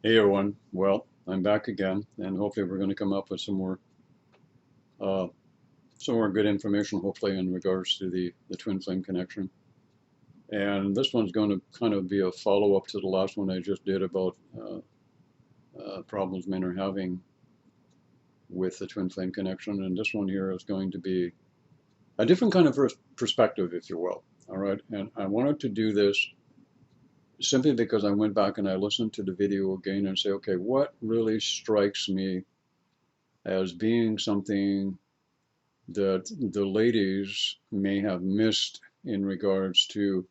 Hey everyone, well, I'm back again, and hopefully we're going to come up with uh, some more good information, hopefully in regards to the twin flame connection. And this one's going to kind of be a follow-up to the last one I just did about problems men are having with the twin flame connection. And this one here is going to be a different kind of perspective, if you will. All right, and I wanted to do this simply because I went back and I listened to the video again and say, okay, what really strikes me as being something that the ladies may have missed in regards to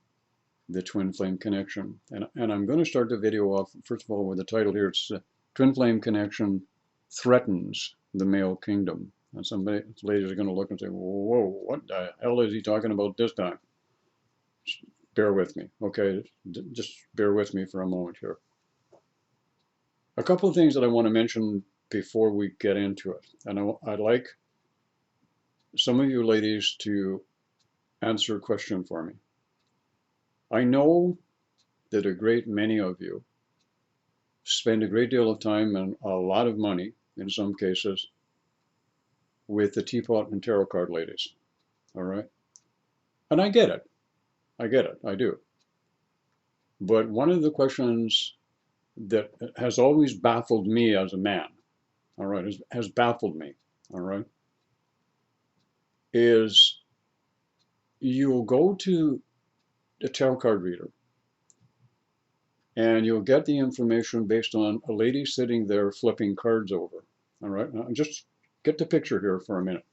the twin flame connection. And I'm going to start the video off, first of all, with the title here. It's Twin Flame Connection Threatens the Male Kingdom. And some ladies are going to look and say, whoa, what the hell is he talking about this time? Bear with me, okay? Just bear with me for a moment here. A couple of things that I want to mention before we get into it. And I'd like some of you ladies to answer a question for me. I know that a great many of you spend a great deal of time and a lot of money, in some cases, with the teapot and tarot card ladies, all right? And I get it. I get it. I do. But one of the questions that has always baffled me as a man, all right, has baffled me, all right, is you'll go to a tarot card reader and you'll get the information based on a lady sitting there flipping cards over. All right, now just get the picture here for a minute.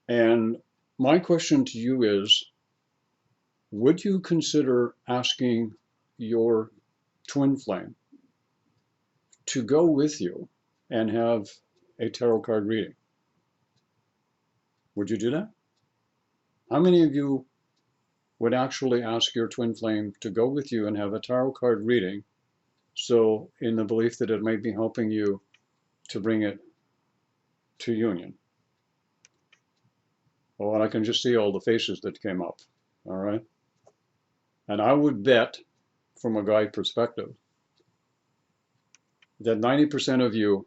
And my question to you is, would you consider asking your twin flame to go with you and have a tarot card reading? Would you do that? How many of you would actually ask your twin flame to go with you and have a tarot card reading, so in the belief that it might be helping you to bring it to union? Well, and I can just see all the faces that came up, all right? And I would bet, from a guy perspective, that 90% of you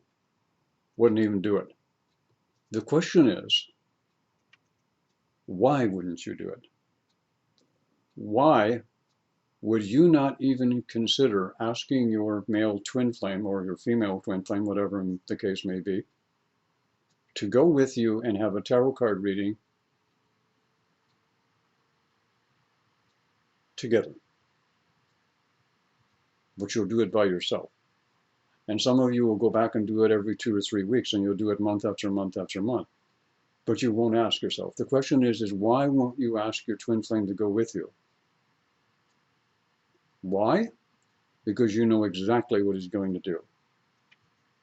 wouldn't even do it. The question is, why wouldn't you do it? Why would you not even consider asking your male twin flame or your female twin flame, whatever the case may be, to go with you and have a tarot card reading together? But you'll do it by yourself. And some of you will go back and do it every 2 or 3 weeks, and you'll do it month after month after month. But you won't ask yourself. The question is why won't you ask your twin flame to go with you? Why? Because you know exactly what he's going to do.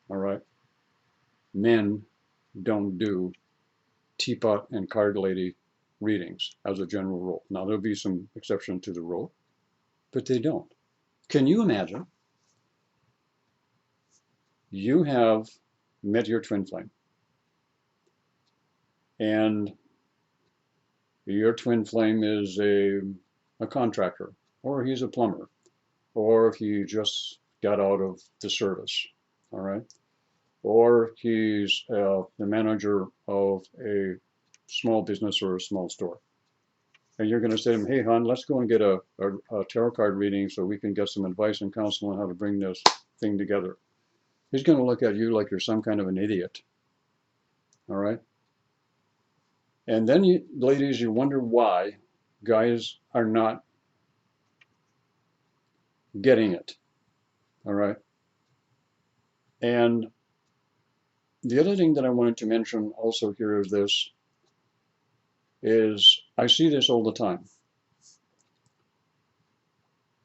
All right? Men don't do teapot and card lady readings as a general rule. Now, there'll be some exception to the rule, but they don't. Can you imagine? You have met your twin flame, and your twin flame is a contractor, or he's a plumber, or he just got out of the service, all right? Or he's the manager of a small business or a small store. And you're going to say to him, hey, hon, let's go and get a tarot card reading so we can get some advice and counsel on how to bring this thing together. He's going to look at you like you're some kind of an idiot, all right? And then, you, ladies, you wonder why guys are not getting it, all right? And the other thing that I wanted to mention also here is this, is I see this all the time.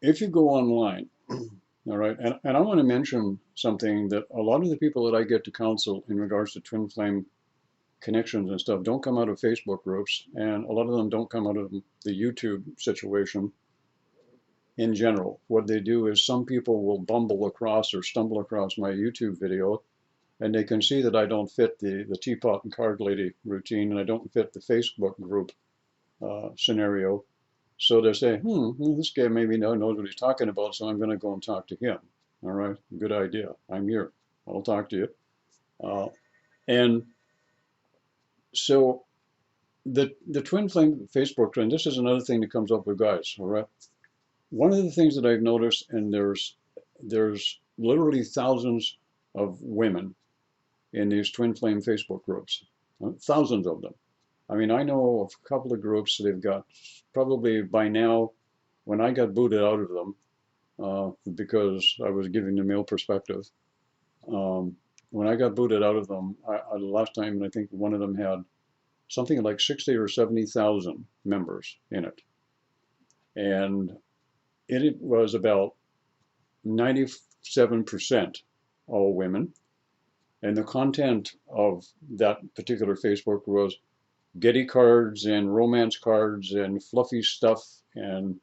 If you go online, all right, and I want to mention something that a lot of the people that I get to counsel in regards to twin flame connections and stuff don't come out of Facebook groups, and a lot of them don't come out of the YouTube situation in general. What they do is some people will bumble across or stumble across my YouTube video, and they can see that I don't fit the teapot and card lady routine, and I don't fit the Facebook group scenario. So they say, this guy maybe knows what he's talking about, so I'm going to go and talk to him. All right, good idea. I'm here. I'll talk to you. And so the twin flame Facebook trend, this is another thing that comes up with guys, all right? One of the things that I've noticed, and there's literally thousands of women in these twin flame Facebook groups, thousands of them. I mean, I know of a couple of groups that they've got probably by now, when I got booted out of them, because I was giving the male perspective, when I got booted out of them, the last time, I think one of them had something like 60 or 70,000 members in it. And it was about 97% all women. And the content of that particular Facebook was Getty cards and romance cards and fluffy stuff and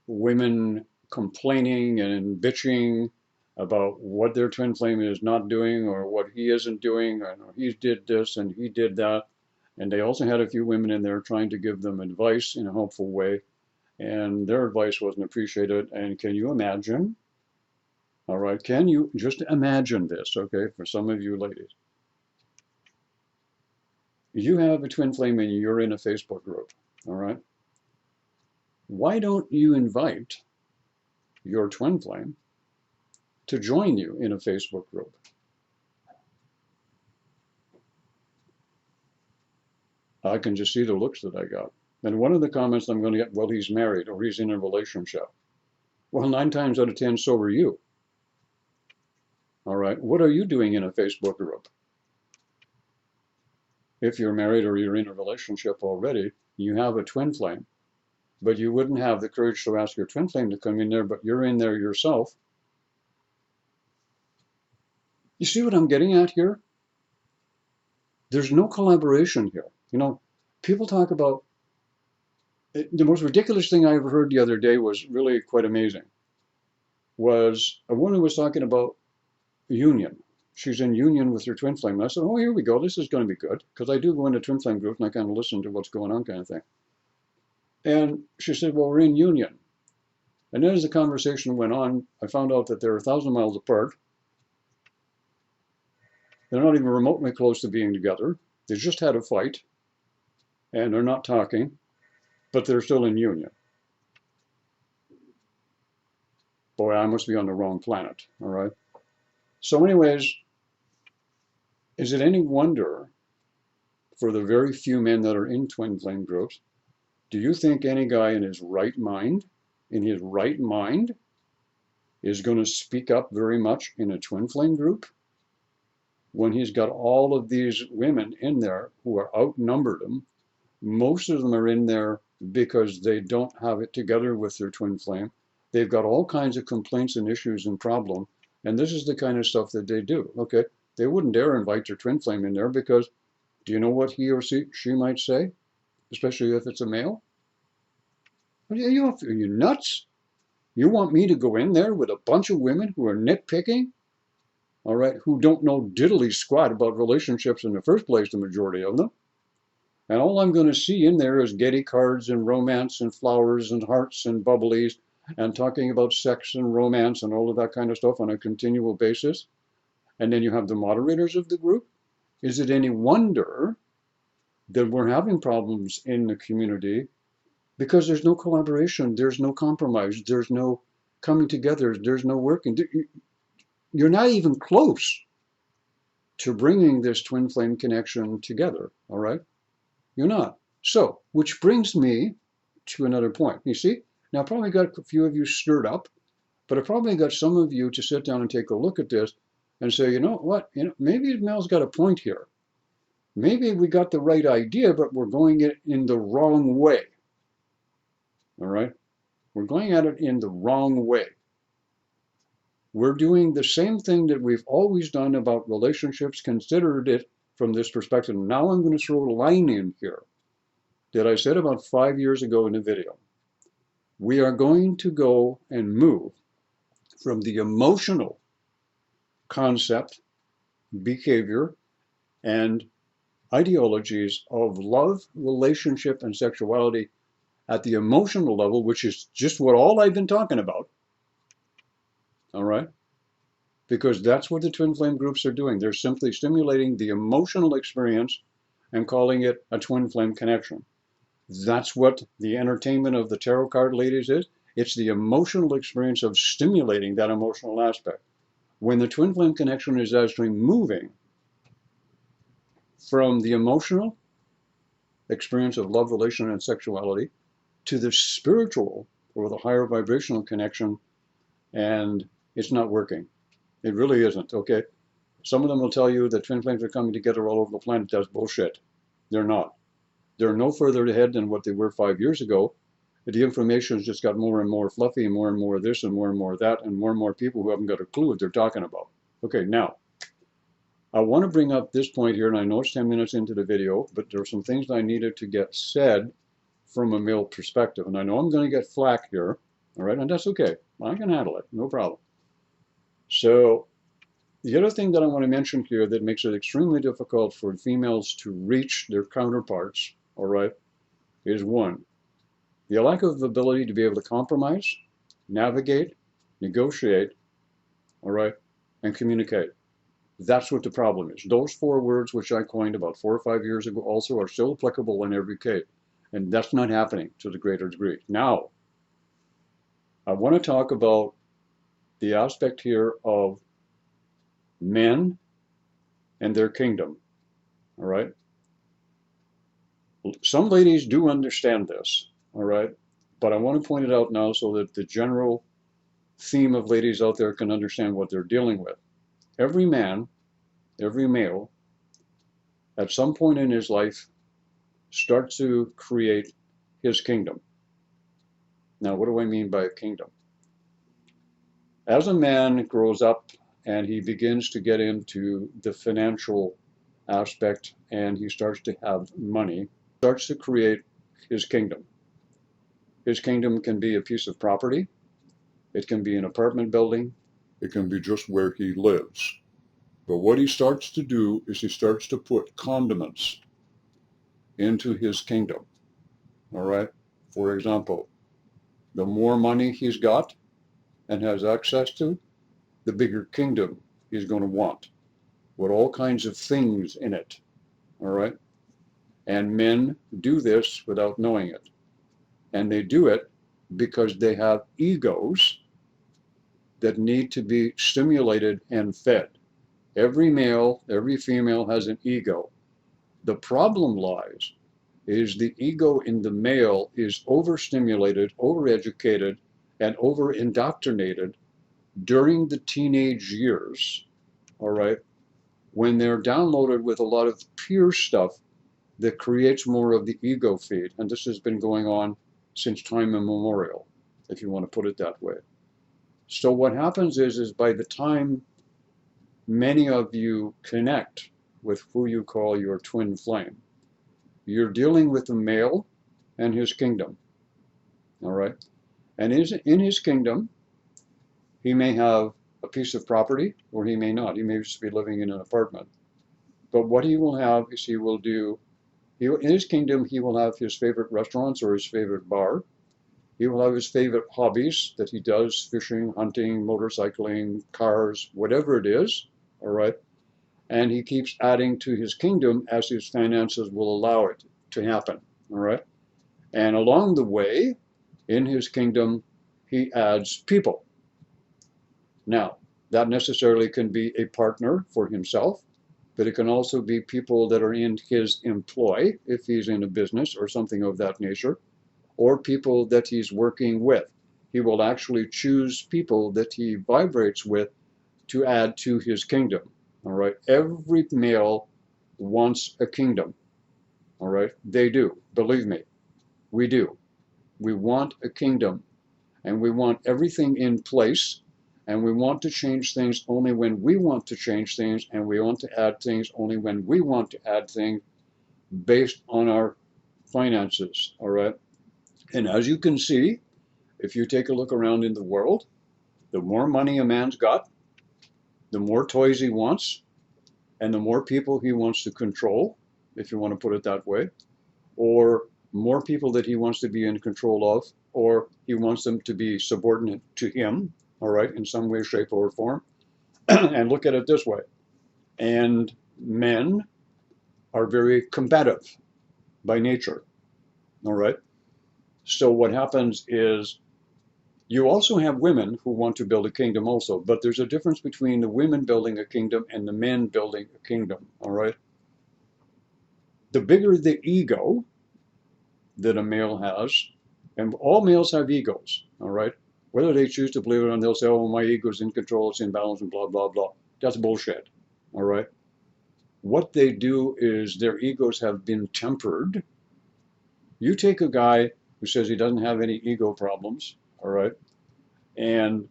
women complaining and bitching about what their twin flame is not doing or what he isn't doing, or he did this and he did that. And they also had a few women in there trying to give them advice in a helpful way, and their advice wasn't appreciated. And can you imagine? All right, can you just imagine this, okay, for some of you ladies? You have a twin flame and you're in a Facebook group, all right? Why don't you invite your twin flame to join you in a Facebook group? I can just see the looks that I got. And one of the comments I'm going to get, well, he's married or he's in a relationship. Well, 9 times out of 10, so are you. All right, what are you doing in a Facebook group? If you're married or you're in a relationship already, you have a twin flame, but you wouldn't have the courage to ask your twin flame to come in there, but you're in there yourself. You see what I'm getting at here? There's no collaboration here. You know, people talk about, the most ridiculous thing I ever heard the other day was really quite amazing. Was a woman was talking about union. She's in union with her twin flame. And I said, oh, here we go. This is going to be good. Because I do go into twin flame groups and I kind of listen to what's going on kind of thing. And she said, well, we're in union. And then as the conversation went on, I found out that they're 1,000 miles apart. They're not even remotely close to being together. They just had a fight. And they're not talking. But they're still in union. Boy, I must be on the wrong planet. All right. So anyways, is it any wonder for the very few men that are in twin flame groups, do you think any guy in his right mind, is going to speak up very much in a twin flame group when he's got all of these women in there who are outnumbered him? Most of them are in there because they don't have it together with their twin flame. They've got all kinds of complaints and issues and problems. And this is the kind of stuff that they do. Okay, they wouldn't dare invite their twin flame in there because do you know what he or she might say? Especially if it's a male? Are you nuts? You want me to go in there with a bunch of women who are nitpicking? All right, who don't know diddly squat about relationships in the first place, the majority of them. And all I'm going to see in there is Getty cards and romance and flowers and hearts and bubblies and talking about sex and romance and all of that kind of stuff on a continual basis. And then you have the moderators of the group. Is it any wonder that we're having problems in the community? Because there's no collaboration, there's no compromise, there's no coming together, there's no working. You're not even close to bringing this twin flame connection together, all right? You're not. So, which brings me to another point. You see? Now, I probably got a few of you stirred up, but I probably got some of you to sit down and take a look at this and say, you know what, maybe Mel's got a point here. Maybe we got the right idea, but we're going it in the wrong way. All right? We're going at it in the wrong way. We're doing the same thing that we've always done about relationships, considered it from this perspective. Now I'm going to throw a line in here that I said about 5 years ago in a video. We are going to go and move from the emotional concept, behavior, and ideologies of love, relationship, and sexuality at the emotional level, which is just what all I've been talking about. all right? Because that's what the twin flame groups are doing. They're simply stimulating the emotional experience and calling it a twin flame connection. That's what the entertainment of the tarot card ladies is. It's the emotional experience of stimulating that emotional aspect. When the twin flame connection is actually moving from the emotional experience of love, relation, and sexuality to the spiritual or the higher vibrational connection, and it's not working. It really isn't, okay? Some of them will tell you that twin flames are coming together all over the planet. That's bullshit. They're not. They're no further ahead than what they were 5 years ago. The information has just got more and more fluffy, and more of this, and more of that, and more people who haven't got a clue what they're talking about. Okay, now, I want to bring up this point here, and I know it's 10 minutes into the video, but there are some things I needed to get said from a male perspective. And I know I'm going to get flack here, all right, and that's okay. I can handle it, no problem. So, the other thing that I want to mention here that makes it extremely difficult for females to reach their counterparts, all right, is one, the lack of ability to be able to compromise, navigate, negotiate, all right, and communicate. That's what the problem is. Those 4 words, which I coined about 4 or 5 years ago, also are still applicable in every case. And that's not happening to the greater degree. Now, I want to talk about the aspect here of men and their kingdom. All right. Some ladies do understand this. All right. But I want to point it out now so that the general theme of ladies out there can understand what they're dealing with. Every man, every male, at some point in his life, starts to create his kingdom. Now, what do I mean by a kingdom? As a man grows up and he begins to get into the financial aspect and he starts to have money, starts to create his kingdom. His kingdom can be a piece of property, it can be an apartment building, it can be just where he lives. But what he starts to do is he starts to put condiments into his kingdom. All right? For example, the more money he's got and has access to, the bigger kingdom he's going to want, with all kinds of things in it. All right? And men do this without knowing it. And they do it because they have egos that need to be stimulated and fed. Every male, every female has an ego. The problem lies is the ego in the male is overstimulated, overeducated, and over-indoctrinated during the teenage years, all right, when they're downloaded with a lot of pure stuff that creates more of the ego feed. And this has been going on since time immemorial, if you want to put it that way. So what happens is by the time many of you connect with who you call your twin flame, you're dealing with the male and his kingdom, all right? And in his kingdom, he may have a piece of property or he may not. He may just be living in an apartment. But what he will have is in his kingdom, he will have his favorite restaurants or his favorite bar. He will have his favorite hobbies that he does, fishing, hunting, motorcycling, cars, whatever it is, all right? And he keeps adding to his kingdom as his finances will allow it to happen, all right? And along the way, in his kingdom, he adds people. Now, that necessarily can be a partner for himself, but it can also be people that are in his employ, if he's in a business or something of that nature, or people that he's working with. He will actually choose people that he vibrates with to add to his kingdom, all right? Every male wants a kingdom, all right? They do, believe me, we do. We want a kingdom, and we want everything in place, and we want to change things only when we want to change things, and we want to add things only when we want to add things based on our finances, all right? And as you can see, if you take a look around in the world, the more money a man's got, the more toys he wants, and the more people he wants to control, if you want to put it that way, or more people that he wants to be in control of, or he wants them to be subordinate to him, all right, in some way, shape, or form. And look at it this way. And men are very combative by nature, all right? So what happens is you also have women who want to build a kingdom also, but there's a difference between the women building a kingdom and the men building a kingdom, all right? The bigger the ego that a male has, and all males have egos, all right? Whether they choose to believe it or not, they'll say, oh, my ego's in control, it's in balance, and blah, blah, blah. That's bullshit, all right? What they do is their egos have been tempered. You take a guy who says he doesn't have any ego problems, all right, and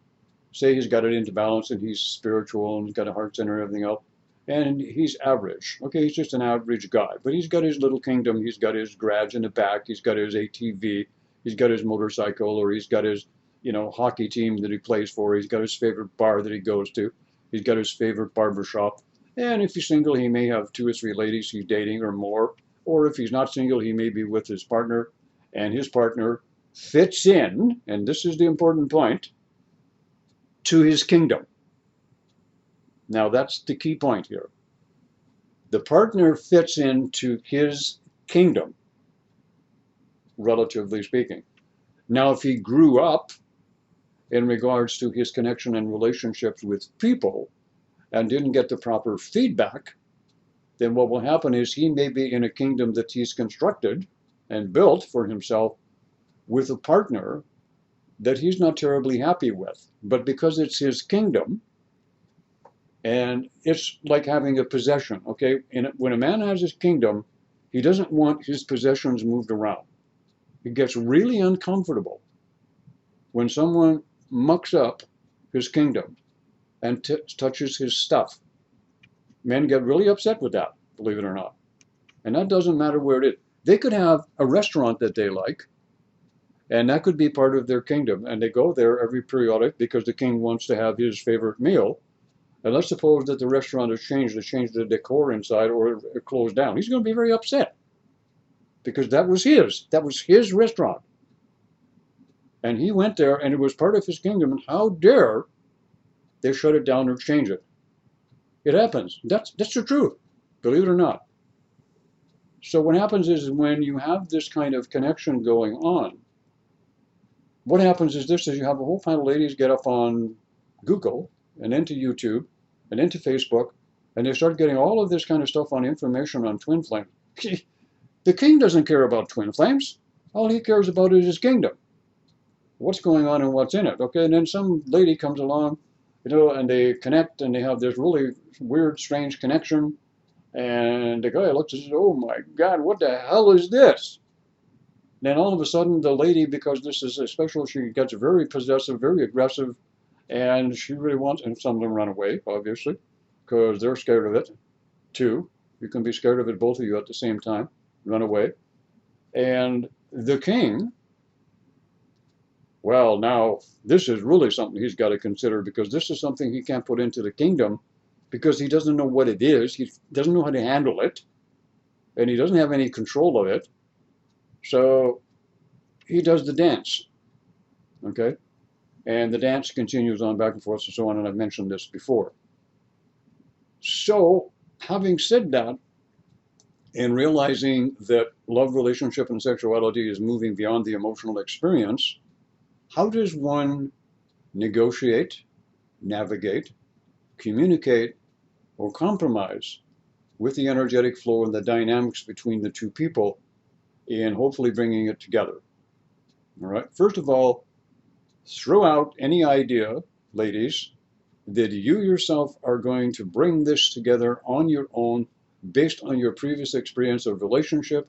say he's got it into balance and he's spiritual and he's got a heart center and everything else, and he's average. Okay, he's just an average guy, but he's got his little kingdom. He's got his garage in the back. He's got his ATV. He's got his motorcycle, or he's got his, hockey team that he plays for. He's got his favorite bar that he goes to. He's got his favorite barber shop. And if he's single, he may have 2 or 3 ladies he's dating or more. Or if he's not single, he may be with his partner, and his partner fits in, and this is the important point, to his kingdom. Now that's the key point here. The partner fits into his kingdom, relatively speaking. Now, if he grew up in regards to his connection and relationships with people and didn't get the proper feedback, then what will happen is he may be in a kingdom that he's constructed and built for himself with a partner that he's not terribly happy with. But because it's his kingdom, and it's like having a possession, okay? When a man has his kingdom, he doesn't want his possessions moved around. He gets really uncomfortable when someone mucks up his kingdom and touches his stuff. Men get really upset with that, believe it or not. And that doesn't matter where it is. They could have a restaurant that they like, and that could be part of their kingdom. And they go there every periodic because the king wants to have his favorite meal. And let's suppose that the restaurant has changed. They changed the decor inside, or it closed down. He's going to be very upset because that was his. That was his restaurant. And he went there, and it was part of his kingdom. And how dare they shut it down or change it? It happens. That's the truth, believe it or not. So what happens is when you have this kind of connection going on, what happens is this: is you have a whole pile of ladies get up on Google and into YouTube and into Facebook, and they start getting all of this kind of stuff on information on twin flames. The king doesn't care about twin flames. All he cares about is his kingdom. What's going on and what's in it, okay? And then some lady comes along, and they connect, and they have this really weird, strange connection, and the guy looks and says, oh my God, what the hell is this? Then all of a sudden, the lady, because this is a special, she gets very possessive, very aggressive, and she really wants, and some of them run away, obviously, because they're scared of it, too. You can be scared of it, both of you at the same time, run away. And the king, well, now, this is really something he's got to consider, because this is something he can't put into the kingdom, because he doesn't know what it is, he doesn't know how to handle it, and he doesn't have any control of it. So he does the dance, okay? And the dance continues on back and forth and so on, and I've mentioned this before. So, having said that, and realizing that love, relationship, and sexuality is moving beyond the emotional experience, how does one negotiate, navigate, communicate, or compromise with the energetic flow and the dynamics between the two people in hopefully bringing it together? All right. First of all, throw out any idea, ladies, that you yourself are going to bring this together on your own based on your previous experience of relationship,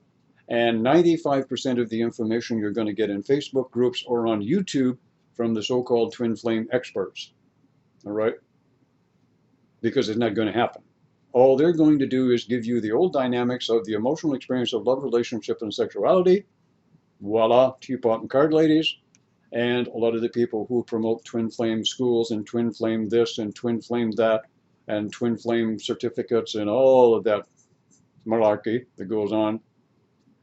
and 95% of the information you're going to get in Facebook groups or on YouTube from the so-called twin flame experts. All right? Because it's not going to happen. All they're going to do is give you the old dynamics of the emotional experience of love, relationship, and sexuality. Voila, teapot and card ladies. And a lot of the people who promote twin flame schools and twin flame this and twin flame that and twin flame certificates and all of that malarkey that goes on.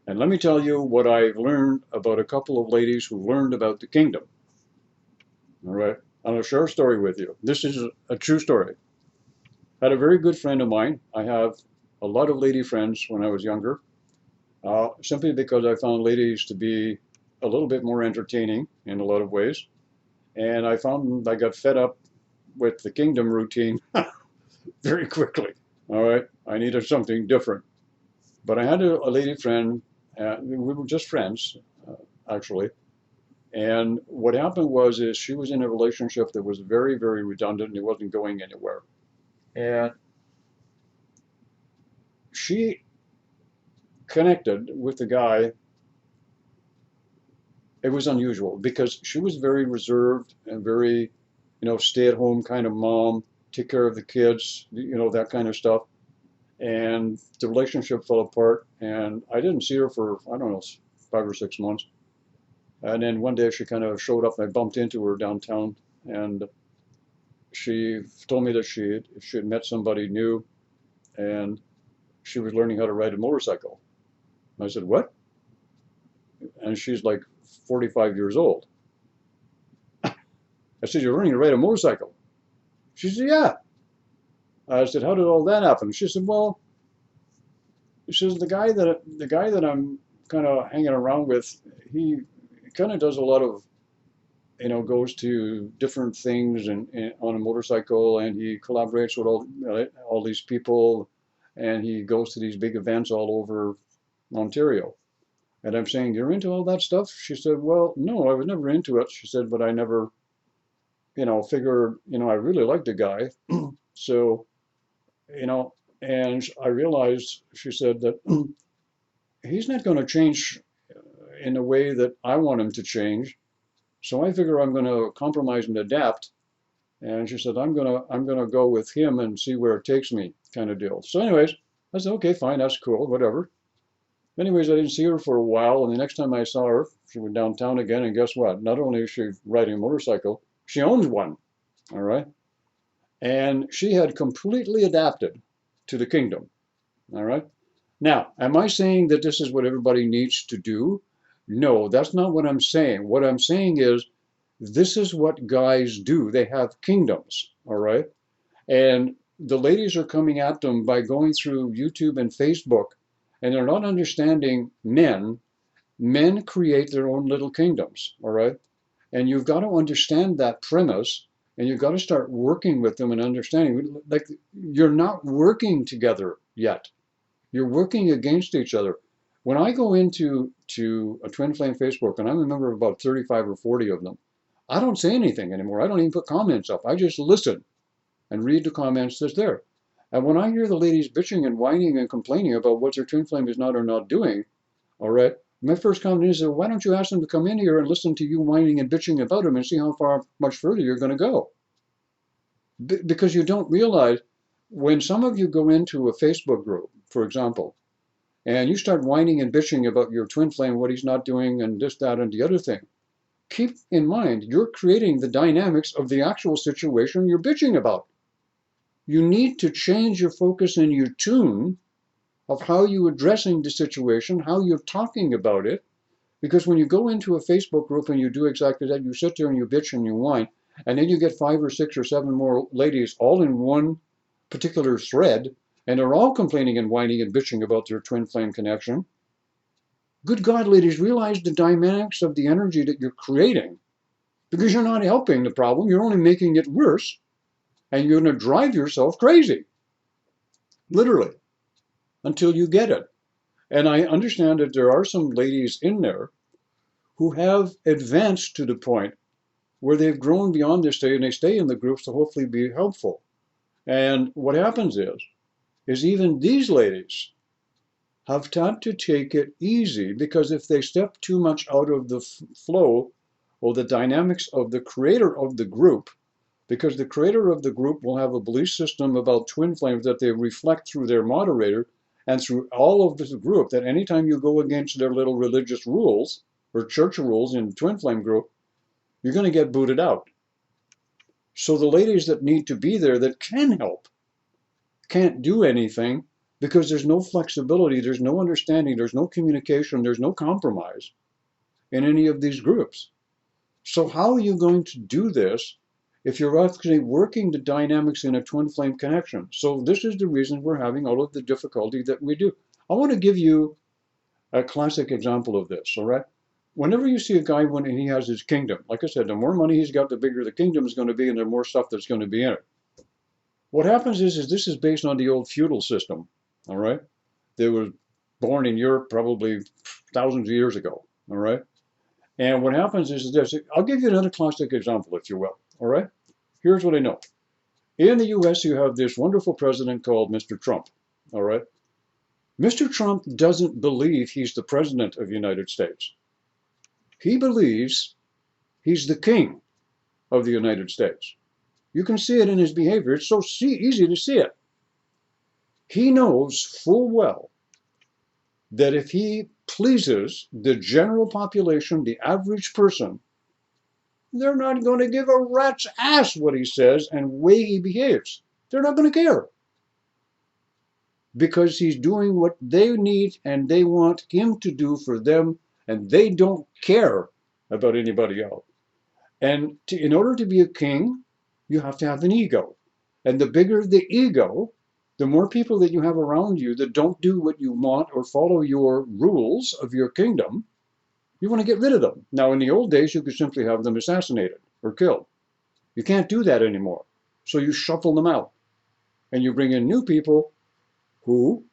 And let me tell you what I've learned about a couple of ladies who learned about the kingdom. All right. And I'll share a story with you. This is a true story. I had a very good friend of mine. I have a lot of lady friends when I was younger, simply because I found ladies to be a little bit more entertaining in a lot of ways. And I found I got fed up with the kingdom routine very quickly. All right, I needed something different. But I had a lady friend, we were just friends, actually. And what happened was is she was in a relationship that was very, very redundant and it wasn't going anywhere. And she connected with the guy. It was unusual because she was very reserved and very, stay-at-home kind of mom, take care of the kids, that kind of stuff. And the relationship fell apart. And I didn't see her for, I don't know, 5 or 6 months. And then one day she kind of showed up and I bumped into her downtown. And she told me that she had met somebody new and she was learning how to ride a motorcycle. I said, what? And she's like 45 years old. I said, you're learning to ride a motorcycle? She said, yeah. I said, how did all that happen? She said, well, she says, the guy that I'm kind of hanging around with, he kind of does a lot of, goes to different things and on a motorcycle, and he collaborates with all these people, and he goes to these big events all over Ontario. And I'm saying, you're into all that stuff? She said, well, no, I was never into it. She said, but I never, figured, I really liked the guy. So, and I realized, she said, that he's not going to change in a way that I want him to change. So I figure I'm going to compromise and adapt. And she said, I'm gonna go with him and see where it takes me, kind of deal. So anyways, I said, okay, fine, that's cool, whatever. Anyways, I didn't see her for a while, and the next time I saw her, she went downtown again, and guess what? Not only is she riding a motorcycle, she owns one, all right? And she had completely adapted to the kingdom, all right? Now, am I saying that this is what everybody needs to do? No, that's not what I'm saying. What I'm saying is, this is what guys do. They have kingdoms, all right? And the ladies are coming at them by going through YouTube and Facebook, and they're not understanding men. Men create their own little kingdoms, all right? And you've got to understand that premise, and you've got to start working with them and understanding. Like, you're not working together yet. You're working against each other. When I go into a Twin Flame Facebook, and I'm a member of about 35 or 40 of them, I don't say anything anymore. I don't even put comments up. I just listen and read the comments that's there. And when I hear the ladies bitching and whining and complaining about what their twin flame is not or not doing, all right, my first comment is, why don't you ask them to come in here and listen to you whining and bitching about them and see how much further you're going to go? Because you don't realize, when some of you go into a Facebook group, for example, and you start whining and bitching about your twin flame, what he's not doing, and this, that, and the other thing, keep in mind, you're creating the dynamics of the actual situation you're bitching about. You need to change your focus and your tune of how you're addressing the situation, how you're talking about it. Because when you go into a Facebook group and you do exactly that, you sit there and you bitch and you whine, and then you get 5 or 6 or 7 more ladies all in one particular thread, and they're all complaining and whining and bitching about their twin flame connection. Good God, ladies, realize the dynamics of the energy that you're creating, because you're not helping the problem, you're only making it worse, and you're going to drive yourself crazy, literally, until you get it. And I understand that there are some ladies in there who have advanced to the point where they've grown beyond this state and they stay in the groups to hopefully be helpful. And what happens is even these ladies have had to take it easy, because if they step too much out of the flow or the dynamics of the creator of the group, because the creator of the group will have a belief system about twin flames that they reflect through their moderator and through all of this group, that anytime you go against their little religious rules or church rules in the twin flame group, you're going to get booted out. So the ladies that need to be there that can help can't do anything, because there's no flexibility, there's no understanding, there's no communication, there's no compromise in any of these groups. So how are you going to do this if you're actually working the dynamics in a twin flame connection. So this is the reason we're having all of the difficulty that we do. I want to give you a classic example of this, all right? Whenever you see a guy when he has his kingdom, like I said, the more money he's got, the bigger the kingdom is going to be, and the more stuff that's going to be in it. What happens is this is based on the old feudal system, all right? They were born in Europe probably thousands of years ago, all right? And what happens is this. I'll give you another classic example, if you will, all right? Here's what I know. In the US, you have this wonderful president called Mr. Trump, all right? Mr. Trump doesn't believe he's the president of the United States. He believes he's the king of the United States. You can see it in his behavior. It's so easy to see it. He knows full well that if he pleases the general population, the average person, they're not going to give a rat's ass what he says and way he behaves. They're not going to care. Because he's doing what they need and they want him to do for them, and they don't care about anybody else. And in order to be a king, you have to have an ego. And the bigger the ego, the more people that you have around you that don't do what you want or follow your rules of your kingdom, you want to get rid of them. Now, in the old days, you could simply have them assassinated or killed. You can't do that anymore. So you shuffle them out. And you bring in new people who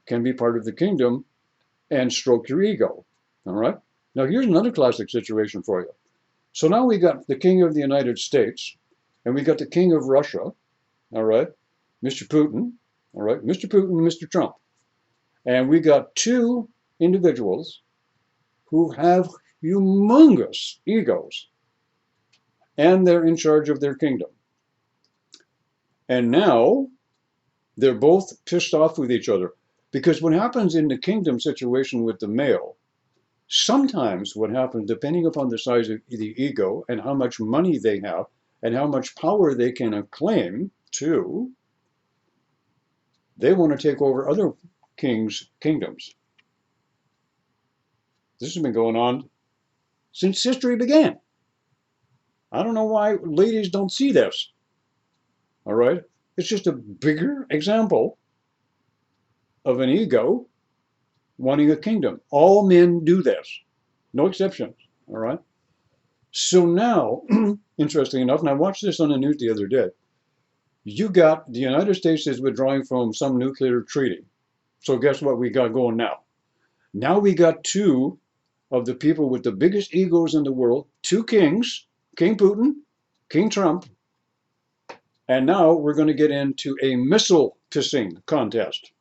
can be part of the kingdom and stroke your ego. All right? Now, here's another classic situation for you. So now we got the king of the United States, and we got the king of Russia, all right, Mr. Putin, all right, Mr. Putin and Mr. Trump. And we got two individuals who have humongous egos, and they're in charge of their kingdom. And now they're both pissed off with each other, because what happens in the kingdom situation with the male, sometimes what happens, depending upon the size of the ego and how much money they have and how much power they can acclaim to, they want to take over other kings' kingdoms. This has been going on since history began. I don't know why ladies don't see this. All right? It's just a bigger example of an ego wanting a kingdom. All men do this. No exceptions. All right? So now, interesting enough, and I watched this on the news the other day, you got the United States is withdrawing from some nuclear treaty. So guess what we got going now? Now we got two of the people with the biggest egos in the world, two kings, King Putin, King Trump, and now we're going to get into a missile pissing contest.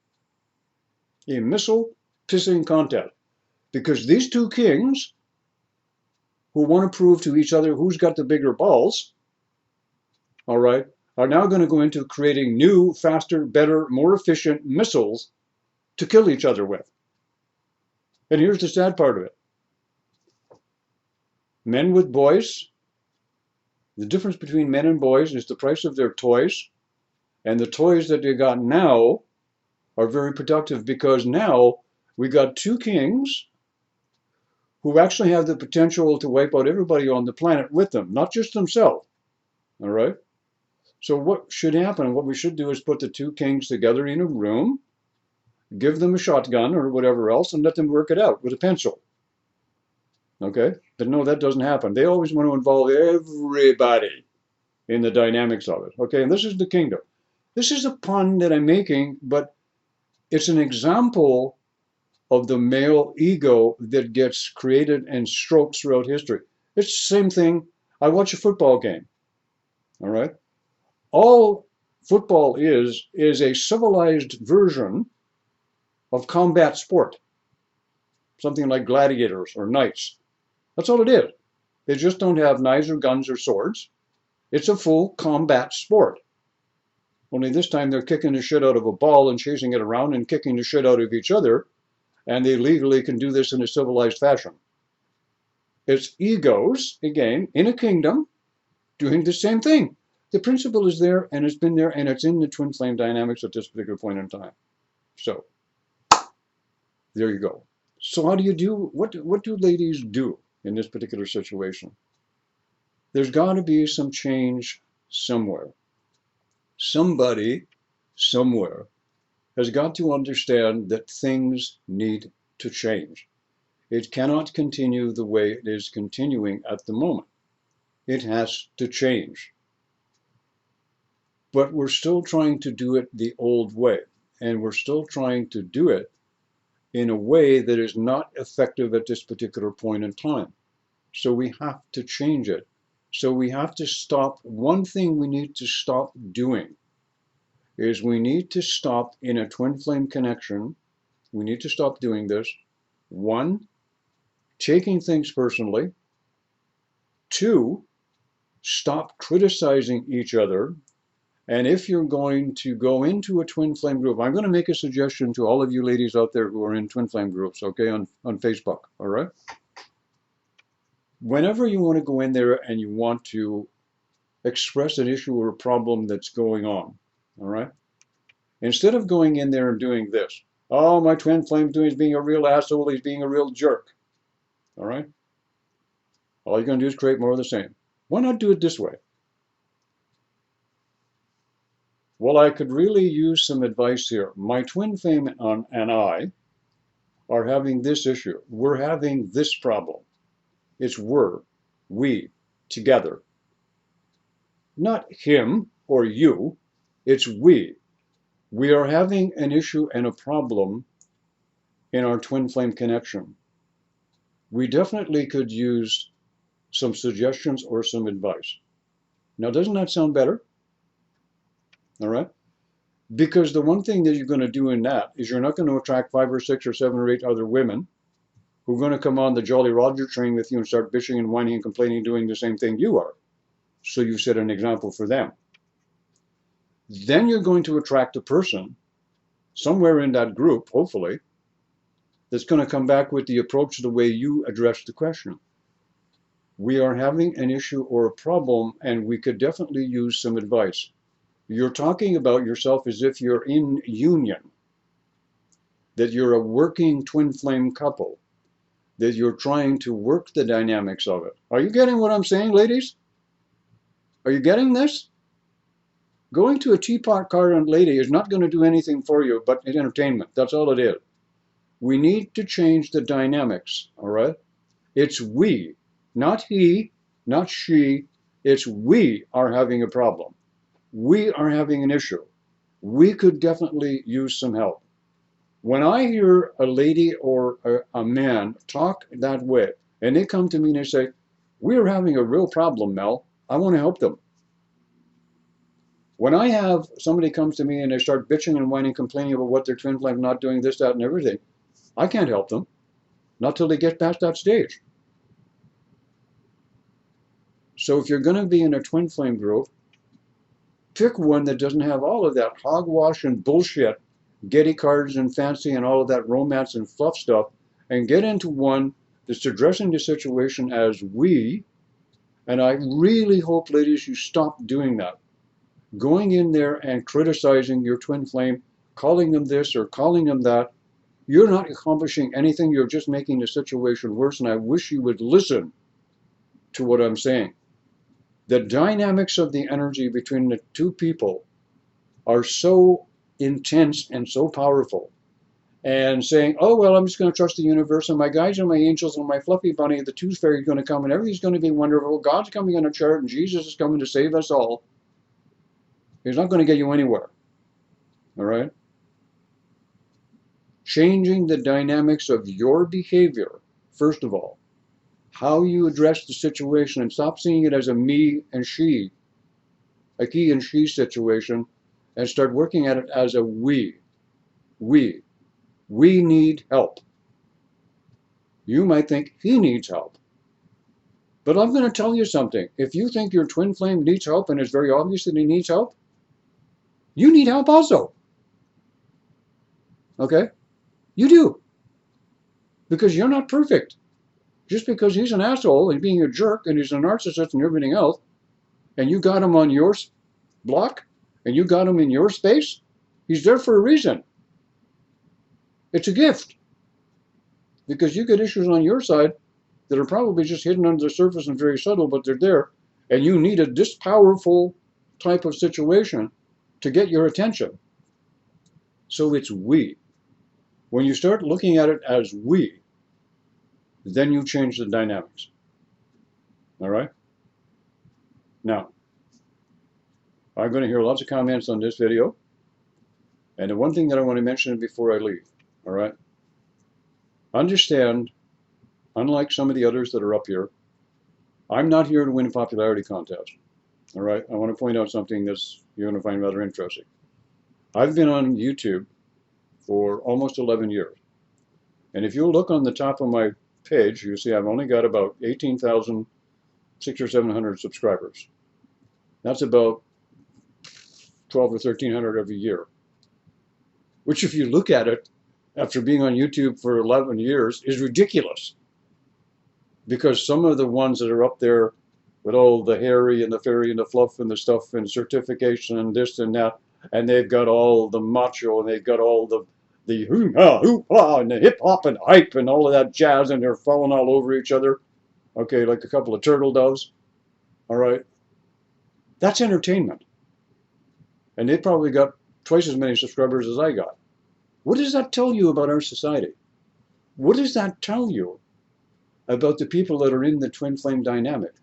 A missile pissing contest. Because these two kings, who want to prove to each other who's got the bigger balls, all right, are now going to go into creating new, faster, better, more efficient missiles to kill each other with. And here's the sad part of it. Men with boys, the difference between men and boys is the price of their toys. And the toys that they got now are very productive, because now we got two kings who actually have the potential to wipe out everybody on the planet with them, not just themselves. All right? So what should happen, what we should do is put the two kings together in a room, give them a shotgun or whatever else, and let them work it out with a pencil. Okay? But no, that doesn't happen. They always want to involve everybody in the dynamics of it. Okay? And this is the kingdom. This is a pun that I'm making, but it's an example of the male ego that gets created and stroked throughout history. It's the same thing. I watch a football game. All right? All football is a civilized version of combat sport. Something like gladiators or knights. That's all it is. They just don't have knives or guns or swords. It's a full combat sport. Only this time they're kicking the shit out of a ball and chasing it around and kicking the shit out of each other. And they legally can do this in a civilized fashion. It's egos, again, in a kingdom, doing the same thing. The principle is there, and it's been there, and it's in the twin flame dynamics at this particular point in time. So, there you go. So how do you do, what do ladies do in this particular situation? There's got to be some change somewhere. Somebody, somewhere, has got to understand that things need to change. It cannot continue the way it is continuing at the moment. It has to change. But we're still trying to do it the old way. And we're still trying to do it in a way that is not effective at this particular point in time. So we have to change it. So we have to stop. One thing we need to stop doing is we need to stop in a twin flame connection. We need to stop doing this. One, taking things personally. Two, stop criticizing each other. And if you're going to go into a twin flame group, I'm going to make a suggestion to all of you ladies out there who are in twin flame groups, okay, on Facebook, all right? Whenever you want to go in there and you want to express an issue or a problem that's going on, all right? Instead of going in there and doing this, oh, my twin flame's doing is being a real asshole, he's being a real jerk, all right? All you're going to do is create more of the same. Why not do it this way? Well, I could really use some advice here. My twin flame and I are having this issue. We're having this problem. It's we, together. Not him or you, it's we. We are having an issue and a problem in our twin flame connection. We definitely could use some suggestions or some advice. Now, doesn't that sound better? All right? Because the one thing that you're going to do in that is you're not going to attract 5 or 6 or 7 or 8 other women who are going to come on the Jolly Roger train with you and start bitching and whining and complaining, doing the same thing you are. So you set an example for them. Then you're going to attract a person somewhere in that group, hopefully, that's going to come back with the approach the way you address the question. We are having an issue or a problem, and we could definitely use some advice. You're talking about yourself as if you're in union, that you're a working twin flame couple, that you're trying to work the dynamics of it. Are you getting what I'm saying, ladies? Are you getting this? Going to a teapot garden lady is not going to do anything for you but entertainment. That's all it is. We need to change the dynamics, all right? It's we, not he, not she. It's we are having a problem. We are having an issue. We could definitely use some help. When I hear a lady or a man talk that way, and they come to me and they say, we're having a real problem, Mel, I want to help them. When I have somebody comes to me and they start bitching and whining, complaining about what their twin flame not doing this, that, and everything, I can't help them, not till they get past that stage. So if you're going to be in a twin flame group, pick one that doesn't have all of that hogwash and bullshit, Getty cards and fancy and all of that romance and fluff stuff, and get into one that's addressing the situation as we. And I really hope, ladies, you stop doing that. Going in there and criticizing your twin flame, calling them this or calling them that, you're not accomplishing anything. You're just making the situation worse. And I wish you would listen to what I'm saying. The dynamics of the energy between the two people are so intense and so powerful. And saying, oh, well, I'm just going to trust the universe and my guides and my angels and my fluffy bunny, the tooth fairy is going to come and everything's going to be wonderful. God's coming on a chart and Jesus is coming to save us all. He's not going to get you anywhere. All right? Changing the dynamics of your behavior, first of all. How you address the situation and stop seeing it as a me and she, a he and she situation, and start working at it as a we. We need help. You might think he needs help. But I'm going to tell you something. If you think your twin flame needs help and it's very obvious that he needs help, you need help also. Okay? You do. Because you're not perfect. Just because he's an asshole and being a jerk and he's a narcissist and everything else, and you got him on your block and you got him in your space, he's there for a reason. It's a gift. Because you get issues on your side that are probably just hidden under the surface and very subtle, but they're there. And you needed this powerful type of situation to get your attention. So it's we. When you start looking at it as we, then you change the dynamics. All right? Now, I'm going to hear lots of comments on this video. And the one thing that I want to mention before I leave, all right? Understand, unlike some of the others that are up here, I'm not here to win a popularity contest. All right? I want to point out something that's you're going to find rather interesting. I've been on YouTube for almost 11 years. And if you look on the top of my page, you see I've only got about 18,600 or 700 subscribers. That's about 12 or 1,300 every year. Which, if you look at it, after being on YouTube for 11 years, is ridiculous. Because some of the ones that are up there with all the hairy and the fairy and the fluff and the stuff and certification and this and that, and they've got all the macho and they've got all the hoo-ha, hoo-ha, and the hip-hop and hype and all of that jazz, and they're falling all over each other, okay, like a couple of turtle doves, all right? That's entertainment. And they probably got twice as many subscribers as I got. What does that tell you about our society? What does that tell you about the people that are in the twin flame dynamic?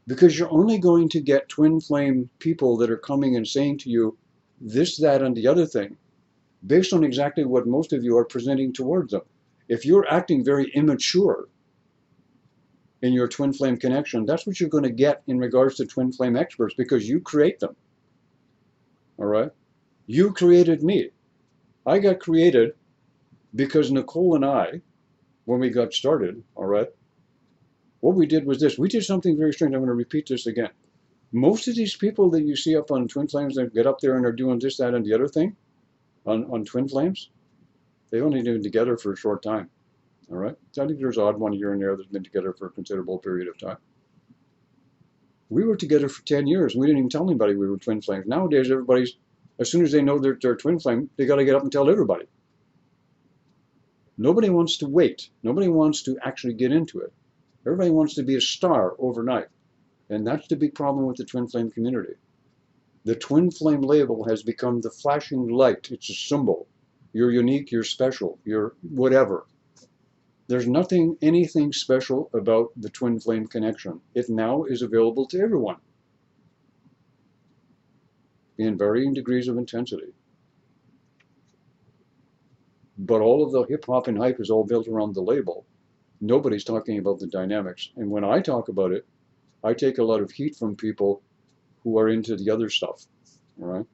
Because you're only going to get twin flame people that are coming and saying to you this, that, and the other thing based on exactly what most of you are presenting towards them. If you're acting very immature in your twin flame connection, that's what you're going to get in regards to twin flame experts, because you create them. All right? You created me. I got created because Nicole and I, when we got started, all right, what we did was this. We did something very strange. I'm going to repeat this again. Most of these people that you see up on twin flames that get up there and are doing this, that, and the other thing on twin flames, they've only been together for a short time. All right? I think there's odd one here and there that's been together for a considerable period of time. We were together for 10 years. We didn't even tell anybody we were twin flames. Nowadays, everybody's, as soon as they know they're twin flame, they got to get up and tell everybody. Nobody wants to wait. Nobody wants to actually get into it. Everybody wants to be a star overnight. And that's the big problem with the twin flame community. The twin flame label has become the flashing light. It's a symbol. You're unique, you're special, you're whatever. There's anything special about the twin flame connection. It now is available to everyone in varying degrees of intensity. But all of the hip hop and hype is all built around the label. Nobody's talking about the dynamics. And when I talk about it, I take a lot of heat from people who are into the other stuff. All right?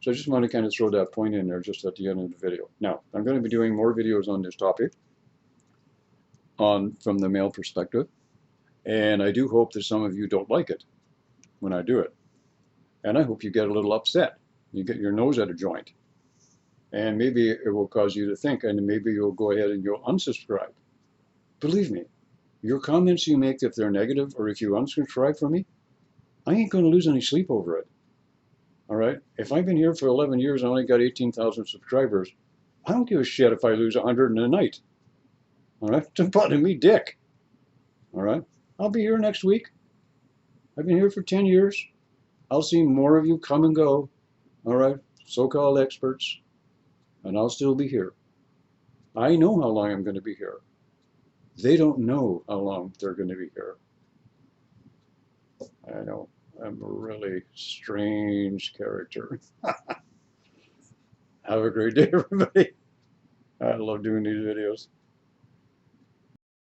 So I just want to kind of throw that point in there just at the end of the video. Now, I'm going to be doing more videos on this topic from the male perspective. And I do hope that some of you don't like it when I do it. And I hope you get a little upset. You get your nose out of joint. And maybe it will cause you to think, and maybe you'll go ahead and you'll unsubscribe. Believe me, your comments you make, if they're negative or if you unsubscribe from me, I ain't going to lose any sleep over it. All right? If I've been here for 11 years and I only got 18,000 subscribers, I don't give a shit if I lose 100 in a night. All right? Don't bother me, dick. All right? I'll be here next week. I've been here for 10 years. I'll see more of you come and go. All right? So-called experts. And I'll still be here. I know how long I'm going to be here. They don't know how long they're going to be here. I know. I'm a really strange character. Have a great day, everybody. I love doing these videos.